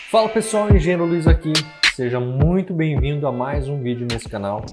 Fala pessoal, Engenheiro Luiz aqui, seja muito bem-vindo a mais um vídeo nesse canal.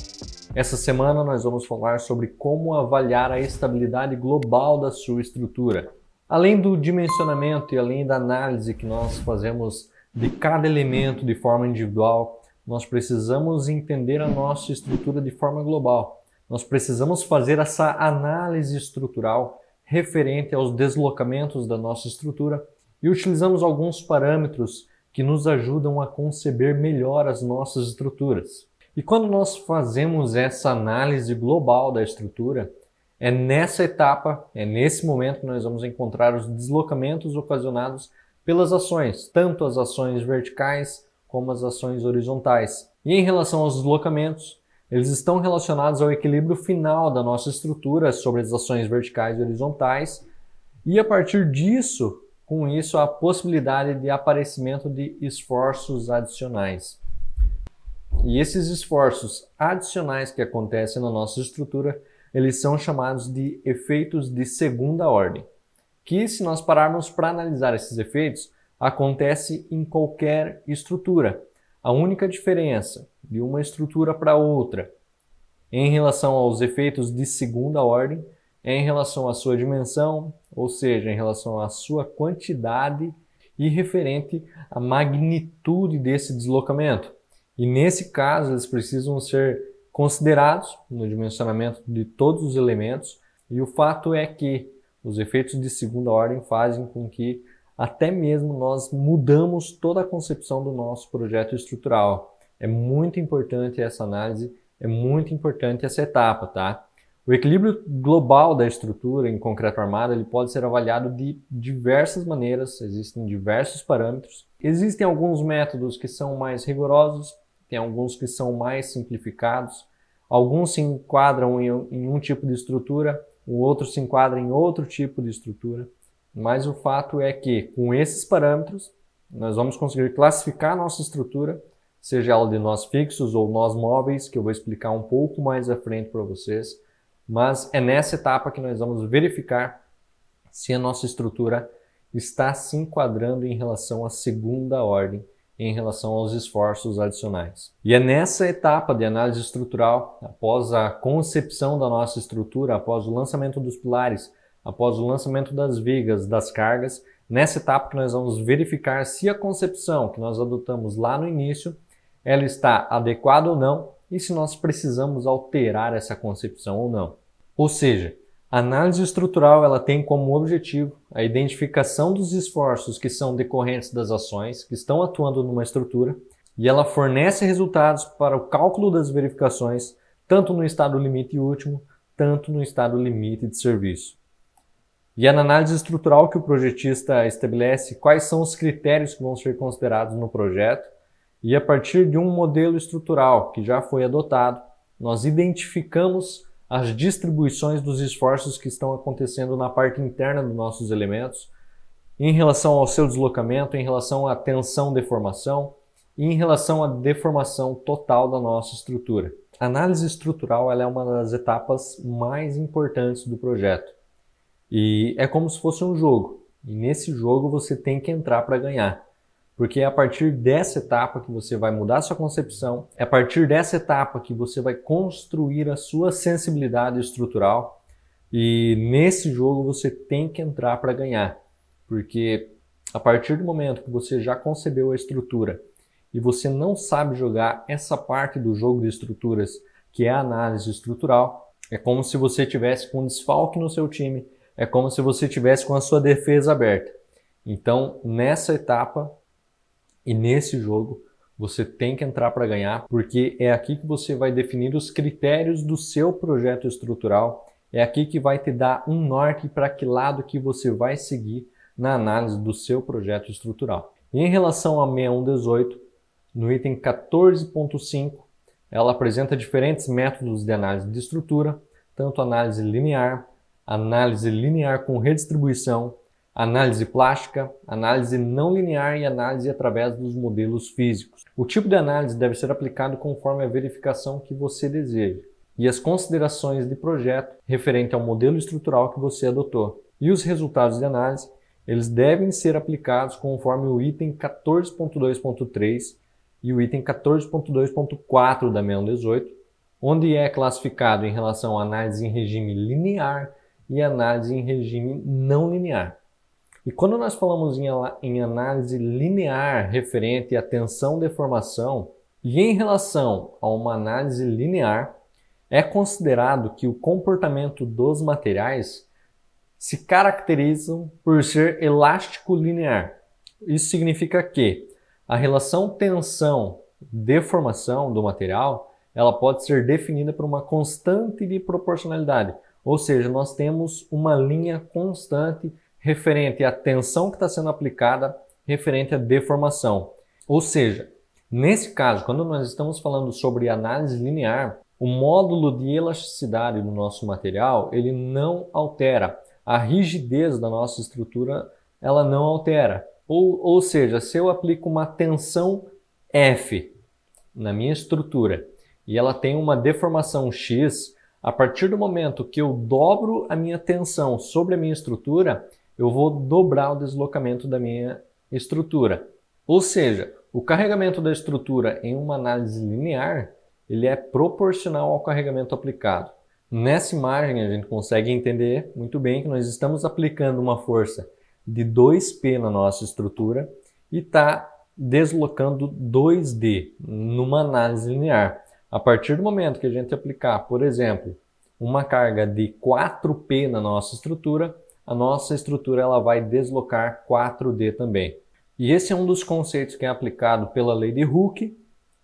Essa semana nós vamos falar sobre como avaliar a estabilidade global da sua estrutura. Além do dimensionamento e além da análise que nós fazemos de cada elemento de forma individual, nós precisamos entender a nossa estrutura de forma global. Nós precisamos fazer essa análise estrutural referente aos deslocamentos da nossa estrutura e utilizamos alguns parâmetros que nos ajudam a conceber melhor as nossas estruturas. E quando nós fazemos essa análise global da estrutura, é nessa etapa, é nesse momento que nós vamos encontrar os deslocamentos ocasionados pelas ações, tanto as ações verticais como as ações horizontais. E em relação aos deslocamentos, eles estão relacionados ao equilíbrio final da nossa estrutura sobre as ações verticais e horizontais, e a partir disso, com isso, a possibilidade de aparecimento de esforços adicionais. E esses esforços adicionais que acontecem na nossa estrutura, eles são chamados de efeitos de segunda ordem. Que, se nós pararmos para analisar esses efeitos, acontece em qualquer estrutura. A única diferença de uma estrutura para outra em relação aos efeitos de segunda ordem é em relação à sua dimensão, ou seja, em relação à sua quantidade e referente à magnitude desse deslocamento. E nesse caso, eles precisam ser considerados no dimensionamento de todos os elementos, e o fato é que os efeitos de segunda ordem fazem com que até mesmo nós mudamos toda a concepção do nosso projeto estrutural. É muito importante essa análise, é muito importante essa etapa, tá? O equilíbrio global da estrutura em concreto armado ele pode ser avaliado de diversas maneiras, existem diversos parâmetros. Existem alguns métodos que são mais rigorosos, tem alguns que são mais simplificados, alguns se enquadram em um tipo de estrutura, o outro se enquadra em outro tipo de estrutura. Mas o fato é que, com esses parâmetros, nós vamos conseguir classificar a nossa estrutura, seja ela de nós fixos ou nós móveis, que eu vou explicar um pouco mais à frente para vocês. Mas é nessa etapa que nós vamos verificar se a nossa estrutura está se enquadrando em relação à segunda ordem, em relação aos esforços adicionais. E é nessa etapa de análise estrutural, após a concepção da nossa estrutura, após o lançamento dos pilares, após o lançamento das vigas, das cargas, nessa etapa que nós vamos verificar se a concepção que nós adotamos lá no início, ela está adequada ou não, e se nós precisamos alterar essa concepção ou não. Ou seja, a análise estrutural ela tem como objetivo a identificação dos esforços que são decorrentes das ações que estão atuando numa estrutura e ela fornece resultados para o cálculo das verificações, tanto no estado limite último, tanto no estado limite de serviço. E é na análise estrutural que o projetista estabelece quais são os critérios que vão ser considerados no projeto. E a partir de um modelo estrutural que já foi adotado, nós identificamos as distribuições dos esforços que estão acontecendo na parte interna dos nossos elementos, em relação ao seu deslocamento, em relação à tensão-deformação e em relação à deformação total da nossa estrutura. A análise estrutural ela é uma das etapas mais importantes do projeto. E é como se fosse um jogo. E nesse jogo você tem que entrar para ganhar. Porque é a partir dessa etapa que você vai mudar sua concepção, é a partir dessa etapa que você vai construir a sua sensibilidade estrutural e nesse jogo você tem que entrar para ganhar. Porque a partir do momento que você já concebeu a estrutura e você não sabe jogar essa parte do jogo de estruturas, que é a análise estrutural, é como se você tivesse com um desfalque no seu time, é como se você tivesse com a sua defesa aberta. Então, nessa etapa, e nesse jogo, você tem que entrar para ganhar, porque é aqui que você vai definir os critérios do seu projeto estrutural, é aqui que vai te dar um norte para que lado que você vai seguir na análise do seu projeto estrutural. E em relação a 6118, no item 14.5, ela apresenta diferentes métodos de análise de estrutura, tanto análise linear com redistribuição, análise plástica, análise não linear e análise através dos modelos físicos. O tipo de análise deve ser aplicado conforme a verificação que você deseja e as considerações de projeto referente ao modelo estrutural que você adotou. E os resultados de análise eles devem ser aplicados conforme o item 14.2.3 e o item 14.2.4 da 6118, onde é classificado em relação à análise em regime linear e análise em regime não linear. E quando nós falamos em análise linear referente à tensão-deformação, e em relação a uma análise linear, é considerado que o comportamento dos materiais se caracterizam por ser elástico linear. Isso significa que a relação tensão-deformação do material ela pode ser definida por uma constante de proporcionalidade, ou seja, nós temos uma linha constante referente à tensão que está sendo aplicada, referente à deformação. Ou seja, nesse caso, quando nós estamos falando sobre análise linear, o módulo de elasticidade do nosso material ele não altera. A rigidez da nossa estrutura ela não altera. Ou seja, se eu aplico uma tensão F na minha estrutura e ela tem uma deformação X, a partir do momento que eu dobro a minha tensão sobre a minha estrutura, eu vou dobrar o deslocamento da minha estrutura. Ou seja, o carregamento da estrutura em uma análise linear, ele é proporcional ao carregamento aplicado. Nessa imagem a gente consegue entender muito bem que nós estamos aplicando uma força de 2P na nossa estrutura e está deslocando 2D numa análise linear. A partir do momento que a gente aplicar, por exemplo, uma carga de 4P na nossa estrutura, a nossa estrutura ela vai deslocar 4D também. E esse é um dos conceitos que é aplicado pela lei de Hooke,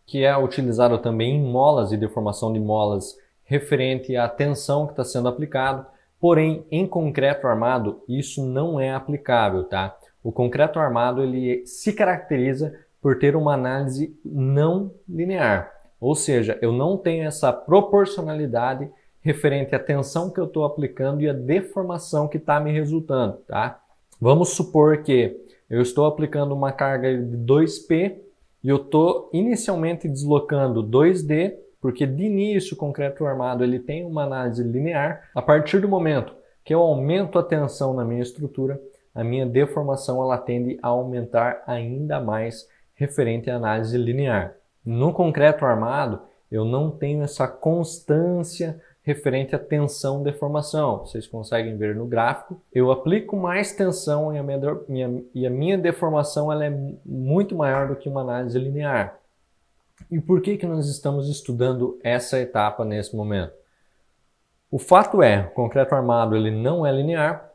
que é utilizado também em molas e deformação de molas referente à tensão que está sendo aplicado, porém em concreto armado isso não é aplicável, tá? O concreto armado ele se caracteriza por ter uma análise não linear, ou seja, eu não tenho essa proporcionalidade referente à tensão que eu estou aplicando e a deformação que está me resultando, tá? Vamos supor que eu estou aplicando uma carga de 2P e eu estou inicialmente deslocando 2D, porque de início o concreto armado ele tem uma análise linear. A partir do momento que eu aumento a tensão na minha estrutura, a minha deformação ela tende a aumentar ainda mais referente à análise linear. No concreto armado, eu não tenho essa constância referente à tensão-deformação. Vocês conseguem ver no gráfico. Eu aplico mais tensão e a minha deformação ela é muito maior do que uma análise linear. E por que nós estamos estudando essa etapa nesse momento? O fato é, o concreto armado ele não é linear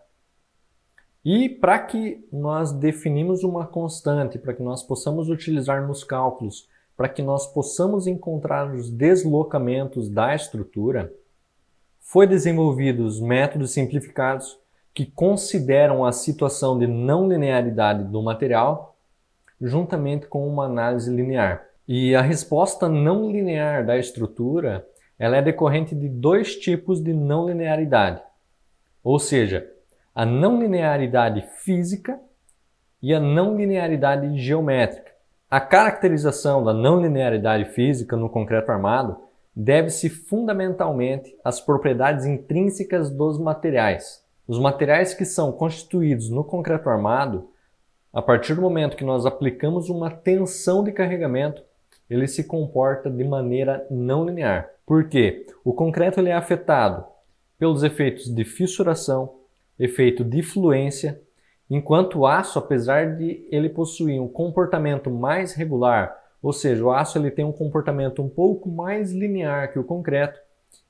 e para que nós definimos uma constante, para que nós possamos utilizar nos cálculos, para que nós possamos encontrar os deslocamentos da estrutura, foi desenvolvidos métodos simplificados que consideram a situação de não linearidade do material juntamente com uma análise linear. E a resposta não linear da estrutura ela é decorrente de dois tipos de não linearidade, ou seja, a não linearidade física e a não linearidade geométrica. A caracterização da não linearidade física no concreto armado deve-se fundamentalmente às propriedades intrínsecas dos materiais. Os materiais que são constituídos no concreto armado, a partir do momento que nós aplicamos uma tensão de carregamento, ele se comporta de maneira não linear. Por quê? O concreto ele é afetado pelos efeitos de fissuração, efeito de fluência, enquanto o aço, apesar de ele possuir um comportamento mais regular, ou seja, o aço ele tem um comportamento um pouco mais linear que o concreto,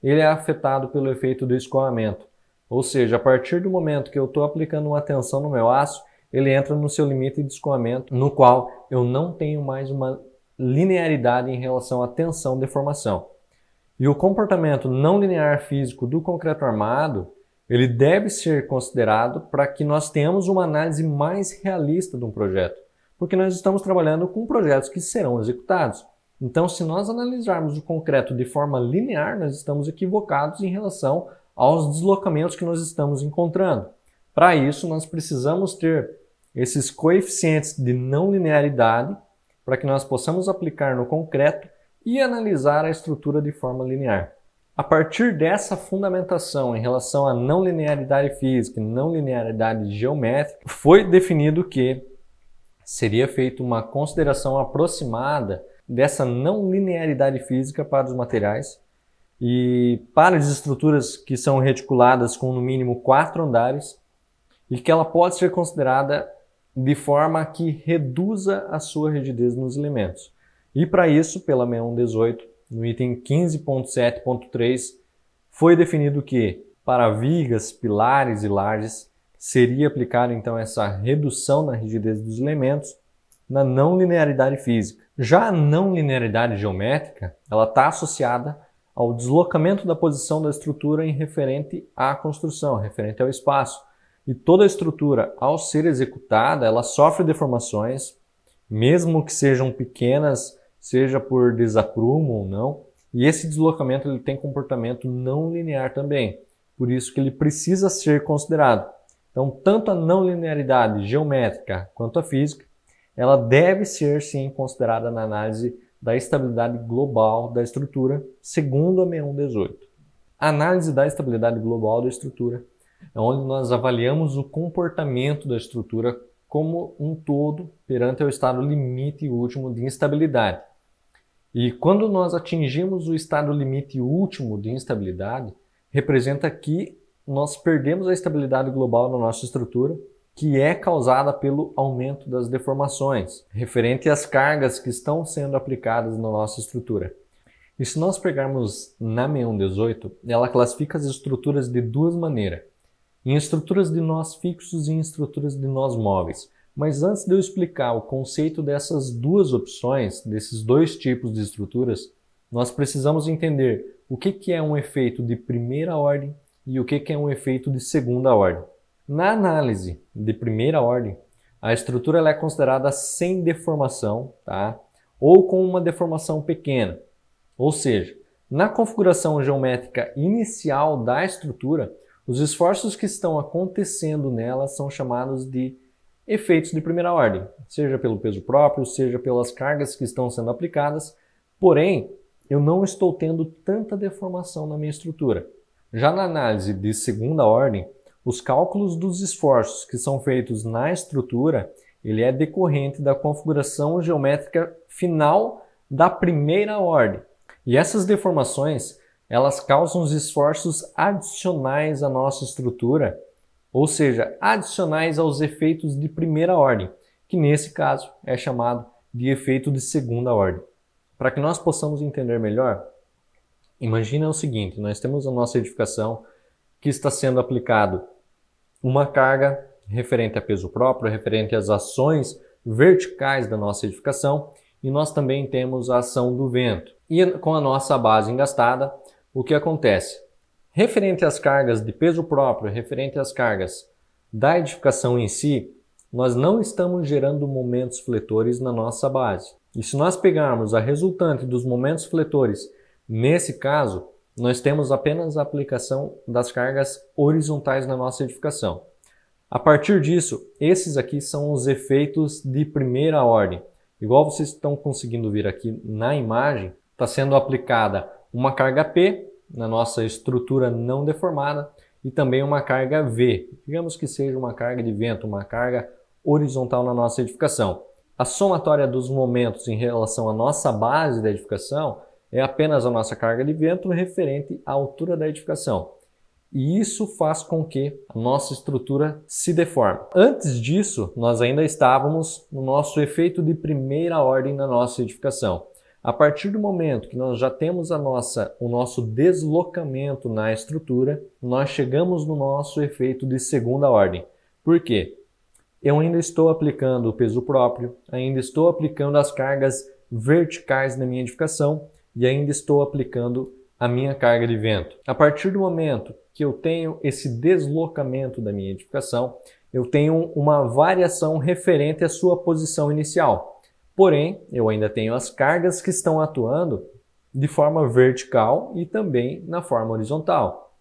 ele é afetado pelo efeito do escoamento. Ou seja, a partir do momento que eu estou aplicando uma tensão no meu aço, ele entra no seu limite de escoamento, no qual eu não tenho mais uma linearidade em relação à tensão-deformação. E o comportamento não linear físico do concreto armado, ele deve ser considerado para que nós tenhamos uma análise mais realista de um projeto, porque nós estamos trabalhando com projetos que serão executados. Então, se nós analisarmos o concreto de forma linear, nós estamos equivocados em relação aos deslocamentos que nós estamos encontrando. Para isso, nós precisamos ter esses coeficientes de não linearidade para que nós possamos aplicar no concreto e analisar a estrutura de forma linear. A partir dessa fundamentação em relação à não linearidade física e não linearidade geométrica, foi definido que seria feita uma consideração aproximada dessa não linearidade física para os materiais e para as estruturas que são reticuladas com no mínimo 4 andares e que ela pode ser considerada de forma que reduza a sua rigidez nos elementos. E para isso, pela 6118, no item 15.7.3, foi definido que para vigas, pilares e lajes seria aplicada então essa redução na rigidez dos elementos na não linearidade física. Já a não linearidade geométrica, ela está associada ao deslocamento da posição da estrutura em referente à construção, referente ao espaço. E toda a estrutura, ao ser executada, ela sofre deformações, mesmo que sejam pequenas, seja por desaprumo ou não, e esse deslocamento ele tem comportamento não linear também, por isso que ele precisa ser considerado. Então, tanto a não linearidade geométrica quanto a física, ela deve ser sim considerada na análise da estabilidade global da estrutura, segundo a 6118. A análise da estabilidade global da estrutura é onde nós avaliamos o comportamento da estrutura como um todo perante o estado limite último de instabilidade. E quando nós atingimos o estado limite último de instabilidade, representa que nós perdemos a estabilidade global na nossa estrutura, que é causada pelo aumento das deformações, referente às cargas que estão sendo aplicadas na nossa estrutura. E se nós pegarmos na 6118, ela classifica as estruturas de duas maneiras, em estruturas de nós fixos e em estruturas de nós móveis. Mas antes de eu explicar o conceito dessas duas opções, desses dois tipos de estruturas, nós precisamos entender o que é um efeito de primeira ordem e o que é um efeito de segunda ordem. Na análise de primeira ordem, a estrutura ela é considerada sem deformação, tá? Ou com uma deformação pequena. Ou seja, na configuração geométrica inicial da estrutura, os esforços que estão acontecendo nela são chamados de efeitos de primeira ordem, seja pelo peso próprio, seja pelas cargas que estão sendo aplicadas, porém, eu não estou tendo tanta deformação na minha estrutura. Já na análise de segunda ordem, os cálculos dos esforços que são feitos na estrutura, ele é decorrente da configuração geométrica final da primeira ordem. E essas deformações, elas causam os esforços adicionais à nossa estrutura, ou seja, adicionais aos efeitos de primeira ordem, que nesse caso é chamado de efeito de segunda ordem. Para que nós possamos entender melhor, imagina o seguinte, nós temos a nossa edificação que está sendo aplicado uma carga referente a peso próprio, referente às ações verticais da nossa edificação, e nós também temos a ação do vento. E com a nossa base engastada, o que acontece? Referente às cargas de peso próprio, referente às cargas da edificação em si, nós não estamos gerando momentos fletores na nossa base. E se nós pegarmos a resultante dos momentos fletores, nesse caso, nós temos apenas a aplicação das cargas horizontais na nossa edificação. A partir disso, esses aqui são os efeitos de primeira ordem. Igual vocês estão conseguindo ver aqui na imagem, está sendo aplicada uma carga P na nossa estrutura não deformada e também uma carga V, digamos que seja uma carga de vento, uma carga horizontal na nossa edificação. A somatória dos momentos em relação à nossa base da edificação é apenas a nossa carga de vento referente à altura da edificação. E isso faz com que a nossa estrutura se deforme. Antes disso, nós ainda estávamos no nosso efeito de primeira ordem na nossa edificação. A partir do momento que nós já temos o nosso deslocamento na estrutura, nós chegamos no nosso efeito de segunda ordem. Por quê? Eu ainda estou aplicando o peso próprio, ainda estou aplicando as cargas verticais na minha edificação e ainda estou aplicando a minha carga de vento. A partir do momento que eu tenho esse deslocamento da minha edificação, eu tenho uma variação referente à sua posição inicial. Porém, eu ainda tenho as cargas que estão atuando de forma vertical e também na forma horizontal.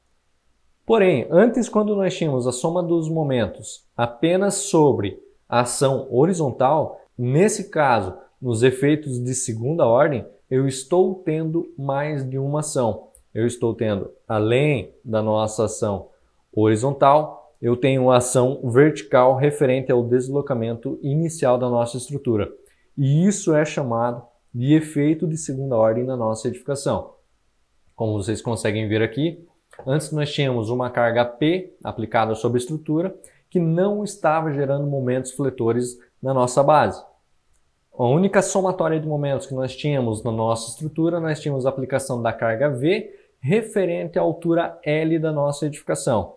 Porém, antes, quando nós tínhamos a soma dos momentos apenas sobre a ação horizontal, nesse caso, nos efeitos de segunda ordem, eu estou tendo mais de uma ação. eu estou tendo, além da nossa ação horizontal, eu tenho a ação vertical referente ao deslocamento inicial da nossa estrutura. E isso é chamado de efeito de segunda ordem na nossa edificação. Como vocês conseguem ver aqui, antes nós tínhamos uma carga P aplicada sobre a estrutura que não estava gerando momentos fletores na nossa base. A única somatória de momentos que nós tínhamos na nossa estrutura, nós tínhamos a aplicação da carga V referente à altura L da nossa edificação.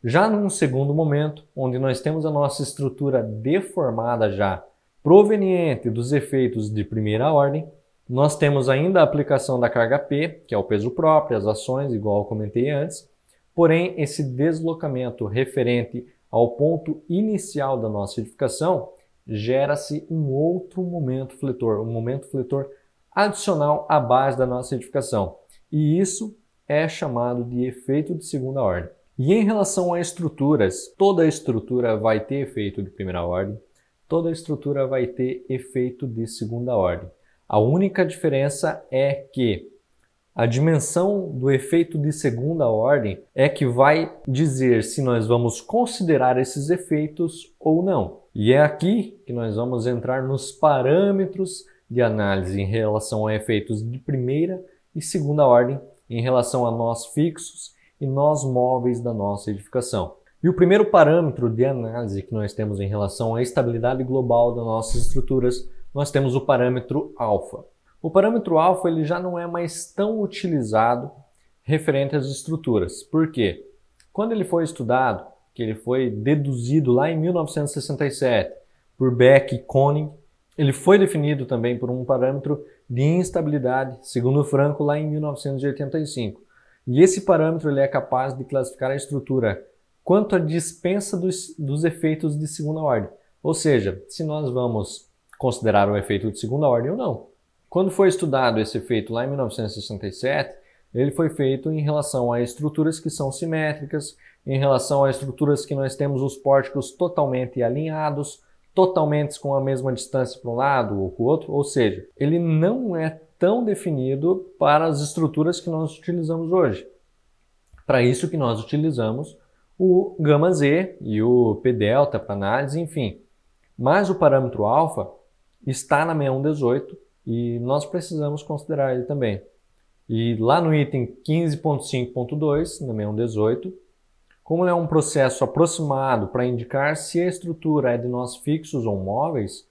Já num segundo momento, onde nós temos a nossa estrutura deformada já, proveniente dos efeitos de primeira ordem, nós temos ainda a aplicação da carga P, que é o peso próprio, as ações, igual eu comentei antes, porém esse deslocamento referente ao ponto inicial da nossa edificação, gera-se um outro momento fletor, um momento fletor adicional à base da nossa edificação. E isso é chamado de efeito de segunda ordem. E em relação a estruturas, toda estrutura vai ter efeito de primeira ordem, toda estrutura vai ter efeito de segunda ordem. A única diferença é que a dimensão do efeito de segunda ordem é que vai dizer se nós vamos considerar esses efeitos ou não. E é aqui que nós vamos entrar nos parâmetros de análise em relação a efeitos de primeira e segunda ordem, em relação a nós fixos e nós móveis da nossa edificação. E o primeiro parâmetro de análise que nós temos em relação à estabilidade global das nossas estruturas, nós temos o parâmetro alfa. O parâmetro alfa ele já não é mais tão utilizado referente às estruturas. Por quê? Quando ele foi estudado, que ele foi deduzido lá em 1967 por Beck e Koenig, ele foi definido também por um parâmetro de instabilidade, segundo Franco, lá em 1985. E esse parâmetro ele é capaz de classificar a estrutura quanto à dispensa dos efeitos de segunda ordem. Ou seja, se nós vamos considerar o efeito de segunda ordem ou não. Quando foi estudado esse efeito lá em 1967, ele foi feito em relação a estruturas que são simétricas, em relação a estruturas que nós temos os pórticos totalmente alinhados, totalmente com a mesma distância para um lado ou para o outro, ou seja, ele não é tão definido para as estruturas que nós utilizamos hoje. Para isso que nós utilizamos o γ-z e o p-delta para análise, enfim. Mas o parâmetro alfa está na 6118 e nós precisamos considerar ele também. E lá no item 15.5.2, na 6118, como é um processo aproximado para indicar se a estrutura é de nós fixos ou móveis,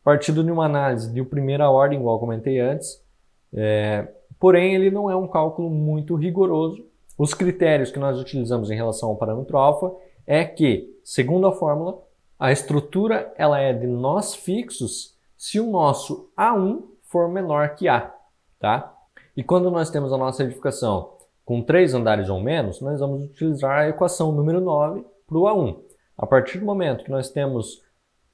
partindo de uma análise de primeira ordem, igual eu comentei antes, porém ele não é um cálculo muito rigoroso. Os critérios que nós utilizamos em relação ao parâmetro alfa é que, segundo a fórmula, a estrutura ela é de nós fixos se o nosso A1 for menor que A, tá? E quando nós temos a nossa edificação com 3 andares ou menos, nós vamos utilizar a equação número 9 para o A1. A partir do momento que nós temos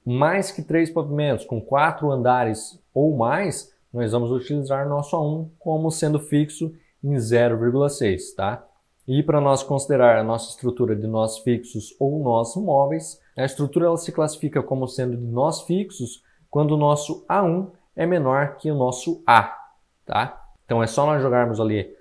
mais que 3 pavimentos com 4 andares ou mais, nós vamos utilizar nosso A1 como sendo fixo em 0,6, tá? E para nós considerar a nossa estrutura de nós fixos ou nós móveis, a estrutura ela se classifica como sendo de nós fixos quando o nosso A1 é menor que o nosso A, tá? Então é só nós jogarmos ali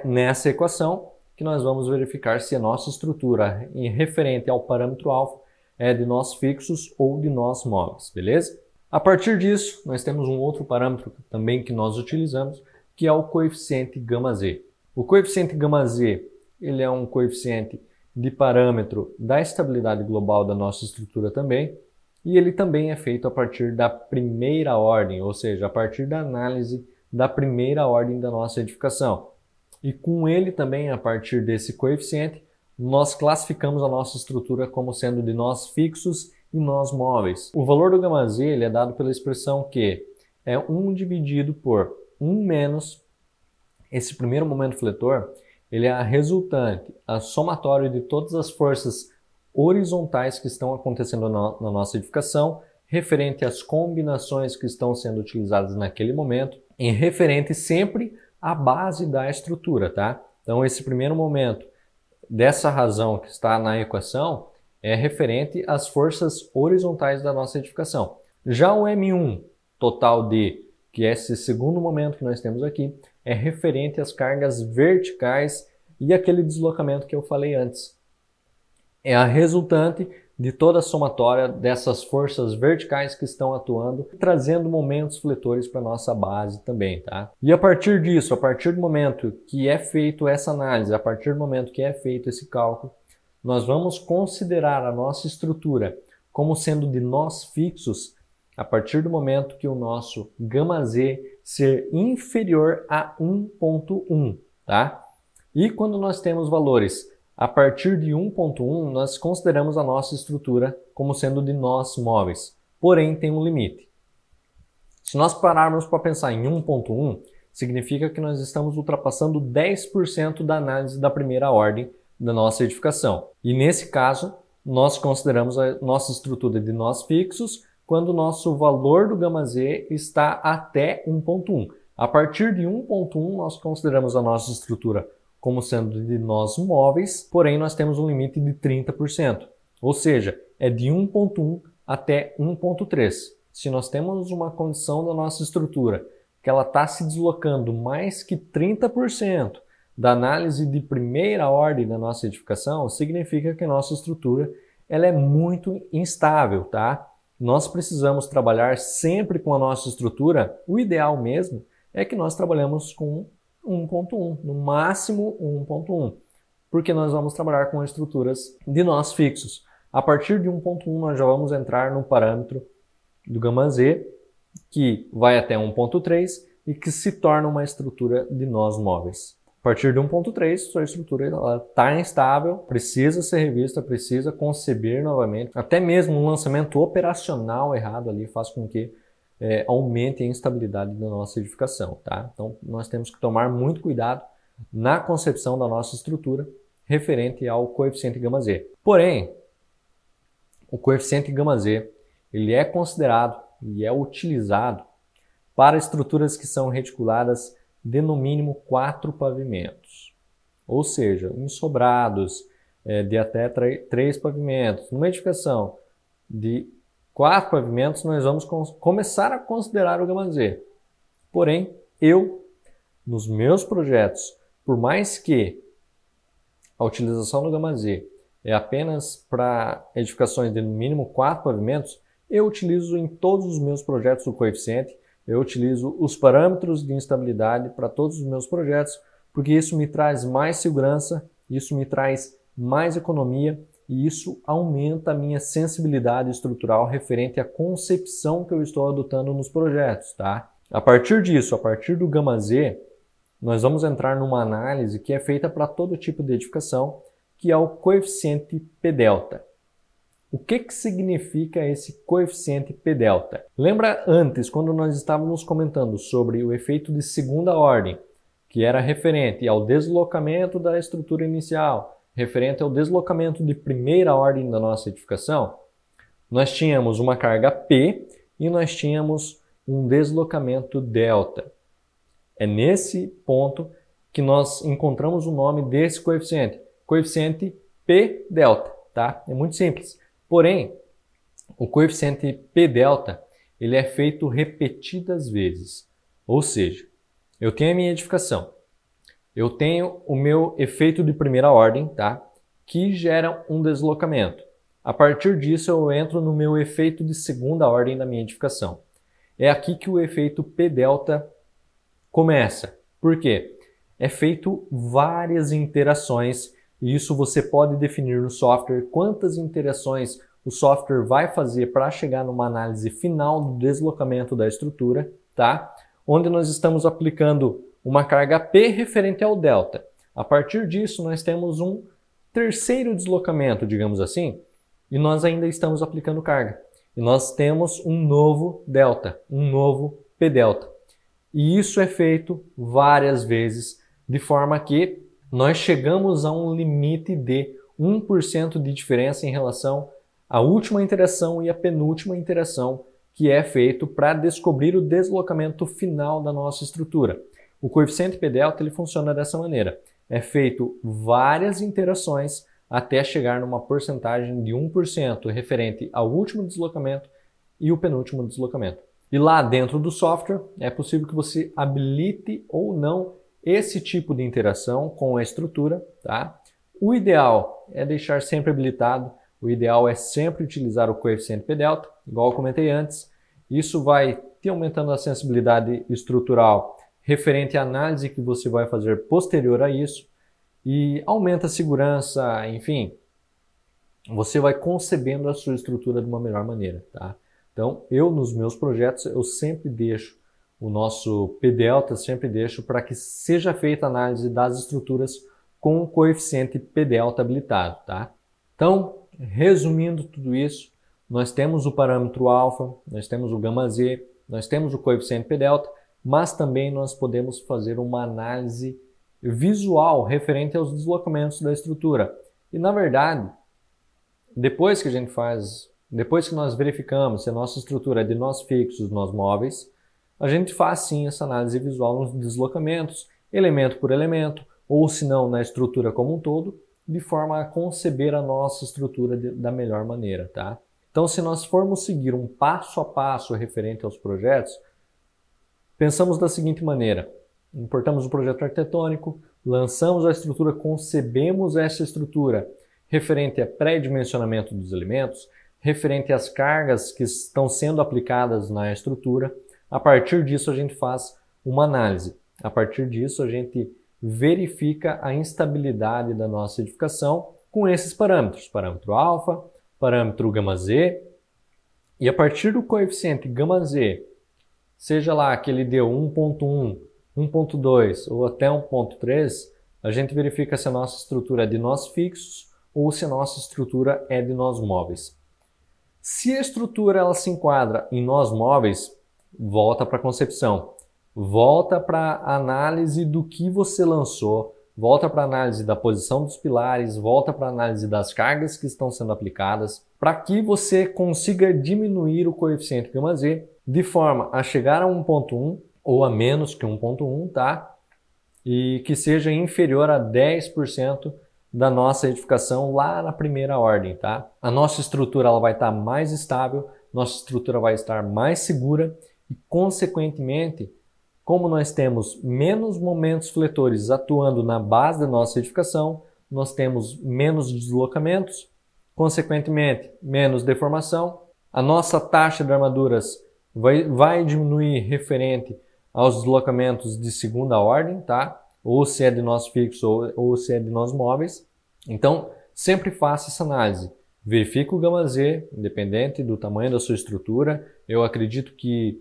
nessa equação que nós vamos verificar se a nossa estrutura em referente ao parâmetro alfa é de nós fixos ou de nós móveis, beleza? A partir disso, nós temos um outro parâmetro também que nós utilizamos, que é o coeficiente γ-z. O coeficiente γ-z, ele é um coeficiente de parâmetro da estabilidade global da nossa estrutura também, e ele também é feito a partir da primeira ordem, ou seja, a partir da análise da primeira ordem da nossa edificação. E com ele também, a partir desse coeficiente, nós classificamos a nossa estrutura como sendo de nós fixos e nós móveis. O valor do γ-z ele é dado pela expressão que é 1 dividido por 1 menos esse primeiro momento fletor, ele é a resultante, a somatório de todas as forças horizontais que estão acontecendo na nossa edificação, referente às combinações que estão sendo utilizadas naquele momento, em referente sempre à base da estrutura, tá? Então esse primeiro momento dessa razão que está na equação é referente às forças horizontais da nossa edificação. Já o M1 total D, que é esse segundo momento que nós temos aqui, é referente às cargas verticais e aquele deslocamento que eu falei antes. É a resultante de toda a somatória dessas forças verticais que estão atuando, trazendo momentos fletores para a nossa base também, tá? E a partir disso, a partir do momento que é feito essa análise, a partir do momento que é feito esse cálculo, nós vamos considerar a nossa estrutura como sendo de nós fixos a partir do momento que o nosso γz ser inferior a 1.1, tá? E quando nós temos valores a partir de 1.1, nós consideramos a nossa estrutura como sendo de nós móveis, porém tem um limite. Se nós pararmos para pensar em 1.1, significa que nós estamos ultrapassando 10% da análise da primeira ordem da nossa edificação. E nesse caso, nós consideramos a nossa estrutura de nós fixos quando o nosso valor do γz está até 1.1. A partir de 1.1, nós consideramos a nossa estrutura como sendo de nós móveis, porém nós temos um limite de 30%, ou seja, é de 1.1 até 1.3. Se nós temos uma condição da nossa estrutura que ela está se deslocando mais que 30% da análise de primeira ordem da nossa edificação, significa que a nossa estrutura ela é muito instável, tá? Nós precisamos trabalhar sempre com a nossa estrutura, o ideal mesmo é que nós trabalhemos com 1.1, no máximo 1.1, porque nós vamos trabalhar com estruturas de nós fixos. A partir de 1.1 nós já vamos entrar no parâmetro do γz, que vai até 1.3 e que se torna uma estrutura de nós móveis. A partir de 1.3, sua estrutura está instável, precisa ser revista, precisa conceber novamente. Até mesmo um lançamento operacional errado ali faz com que aumente a instabilidade da nossa edificação, tá? Então, nós temos que tomar muito cuidado na concepção da nossa estrutura referente ao coeficiente γz. Porém, o coeficiente γz ele é considerado e é utilizado para estruturas que são reticuladas de no mínimo 4 pavimentos, ou seja, em sobrados de até 3 pavimentos. Numa edificação de 4 pavimentos, nós vamos começar a considerar o γz. Porém, nos meus projetos, por mais que a utilização do γz é apenas para edificações de no mínimo 4 pavimentos, eu utilizo em todos os meus projetos o coeficiente, eu utilizo os parâmetros de instabilidade para todos os meus projetos, porque isso me traz mais segurança, isso me traz mais economia, e isso aumenta a minha sensibilidade estrutural referente à concepção que eu estou adotando nos projetos, tá? A partir disso, a partir do γz, nós vamos entrar numa análise que é feita para todo tipo de edificação, que é o coeficiente P-delta. O que significa esse coeficiente P-delta? Lembra antes, quando nós estávamos comentando sobre o efeito de segunda ordem, que era referente ao deslocamento da estrutura inicial, referente ao deslocamento de primeira ordem da nossa edificação, nós tínhamos uma carga P e nós tínhamos um deslocamento delta. É nesse ponto que nós encontramos o nome desse coeficiente, coeficiente P-delta, tá? É muito simples. Porém, o coeficiente P-delta ele é feito repetidas vezes. Ou seja, eu tenho a minha edificação, eu tenho o meu efeito de primeira ordem, tá? Que gera um deslocamento. A partir disso, eu entro no meu efeito de segunda ordem da minha edificação. É aqui que o efeito P-delta começa. Por quê? É feito várias interações e isso você pode definir no software quantas interações o software vai fazer para chegar numa análise final do deslocamento da estrutura, tá? Onde nós estamos aplicando uma carga P referente ao delta. A partir disso, nós temos um terceiro deslocamento, digamos assim, e nós ainda estamos aplicando carga. E nós temos um novo delta, um novo P-delta. E isso é feito várias vezes, de forma que nós chegamos a um limite de 1% de diferença em relação à última interação e à penúltima interação que é feito para descobrir o deslocamento final da nossa estrutura. O coeficiente P-delta ele funciona dessa maneira. É feito várias interações até chegar numa porcentagem de 1% referente ao último deslocamento e o penúltimo deslocamento. E lá dentro do software é possível que você habilite ou não esse tipo de interação com a estrutura, tá? O ideal é deixar sempre habilitado, o ideal é sempre utilizar o coeficiente P-delta, igual eu comentei antes. Isso vai te aumentando a sensibilidade estrutural referente à análise que você vai fazer posterior a isso e aumenta a segurança, enfim, você vai concebendo a sua estrutura de uma melhor maneira, tá? Então, nos meus projetos, eu sempre deixo o nosso P-delta, sempre deixo para que seja feita a análise das estruturas com o coeficiente P-delta habilitado, tá? Então, resumindo tudo isso, nós temos o parâmetro alfa, nós temos o gama Z, nós temos o coeficiente P-delta, mas também nós podemos fazer uma análise visual referente aos deslocamentos da estrutura. E, na verdade, depois que nós verificamos se a nossa estrutura é de nós fixos, nós móveis, a gente faz sim essa análise visual nos deslocamentos, elemento por elemento, ou se não na estrutura como um todo, de forma a conceber a nossa estrutura da melhor maneira, tá? Então, se nós formos seguir um passo a passo referente aos projetos, pensamos da seguinte maneira: importamos o projeto arquitetônico, lançamos a estrutura, concebemos essa estrutura referente a pré-dimensionamento dos elementos, referente às cargas que estão sendo aplicadas na estrutura. A partir disso, a gente faz uma análise. A partir disso, a gente verifica a instabilidade da nossa edificação com esses parâmetros. Parâmetro alfa, parâmetro gama Z. E a partir do coeficiente gama Z, seja lá que ele deu 1.1, 1.2 ou até 1.3, a gente verifica se a nossa estrutura é de nós fixos ou se a nossa estrutura é de nós móveis. Se a estrutura ela se enquadra em nós móveis, volta para a concepção, volta para a análise do que você lançou, volta para a análise da posição dos pilares, volta para a análise das cargas que estão sendo aplicadas, para que você consiga diminuir o coeficiente gama Z de forma a chegar a 1.1 ou a menos que 1.1, tá? E que seja inferior a 10% da nossa edificação lá na primeira ordem, tá? A nossa estrutura ela vai estar mais estável, nossa estrutura vai estar mais segura e, consequentemente, como nós temos menos momentos fletores atuando na base da nossa edificação, nós temos menos deslocamentos, consequentemente, menos deformação. A nossa taxa de armaduras vai diminuir referente aos deslocamentos de segunda ordem, tá? Ou se é de nós fixos ou se é de nós móveis. Então, sempre faça essa análise. Verifique o gama Z, independente do tamanho da sua estrutura. Eu acredito que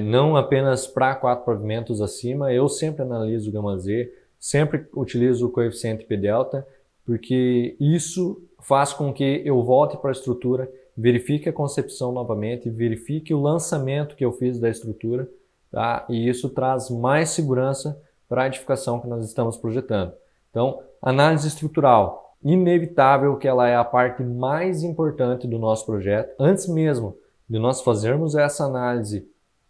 não apenas para 4 pavimentos acima, eu sempre analiso o gama Z, sempre utilizo o coeficiente P-delta, porque isso faz com que eu volte para a estrutura, verifique a concepção novamente, verifique o lançamento que eu fiz da estrutura, tá? E isso traz mais segurança para a edificação que nós estamos projetando. Então, análise estrutural, inevitável que ela é a parte mais importante do nosso projeto. Antes mesmo de nós fazermos essa análise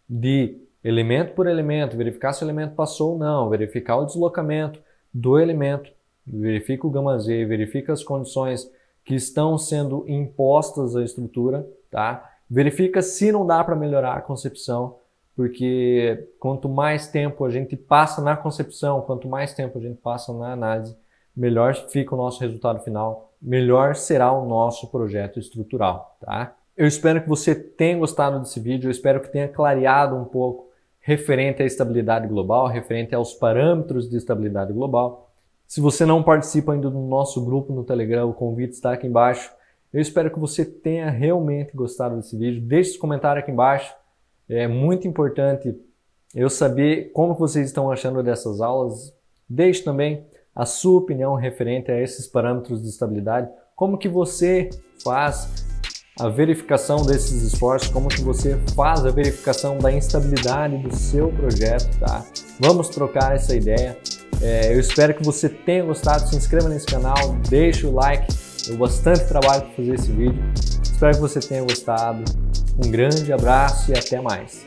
de elemento por elemento, verificar se o elemento passou ou não, verificar o deslocamento do elemento, verifica o gama Z, verifica as condições que estão sendo impostas à estrutura, tá? Verifica se não dá para melhorar a concepção, porque quanto mais tempo a gente passa na concepção, quanto mais tempo a gente passa na análise, melhor fica o nosso resultado final, melhor será o nosso projeto estrutural, tá? Eu espero que você tenha gostado desse vídeo, eu espero que tenha clareado um pouco referente à estabilidade global, referente aos parâmetros de estabilidade global. Se você não participa ainda do nosso grupo no Telegram, o convite está aqui embaixo. Eu espero que você tenha realmente gostado desse vídeo. Deixe seu comentário aqui embaixo. É muito importante eu saber como vocês estão achando dessas aulas. Deixe também a sua opinião referente a esses parâmetros de estabilidade. Como que você faz a verificação desses esforços, como que você faz a verificação da instabilidade do seu projeto, tá? Vamos trocar essa ideia. Eu espero que você tenha gostado. Se inscreva nesse canal, deixe o like. Deu bastante trabalho para fazer esse vídeo. Espero que você tenha gostado. Um grande abraço e até mais.